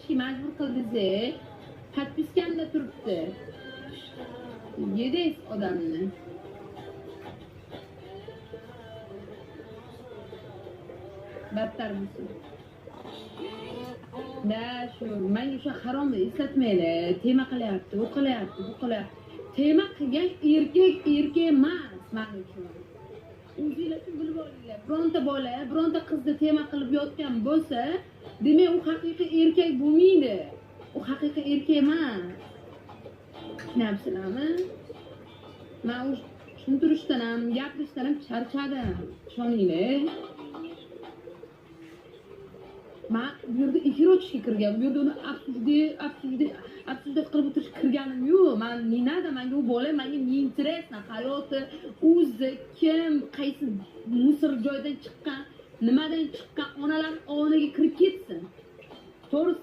aytishga majbur qildingiz. Подпискамda turibdi. Yedingiz odamni. Battar bo'lsin. Da shu menga o'sha haromni eslatmaylar. Tema qilyapti, u qilyapti, bu qilyapti. Tema qilgan erkak emas men uchun. O'zinglar uchun bilib olinglar. Bironta bola, bironta qizni tema qilib yotgan bo'lsa, demak u haqiqiy erkak bo'lmaydi. U haqiqiy erkak emas. Tushunabsizlarmi? Men u tushuntirishdan ham, gapirishdan ham charchadim. Ishoninglar. Men bu yerda efir ochishga kirgan. Bu yerda uni absurde qilib o'tirishga kirganim yo'q. Men nada, menga u bola, menga ne интересно, hayoti, o'zi kim, qaysi musir joydan chiqqan, nimadan chiqqan, onalar ovniga kirib ketsin. To'g'ri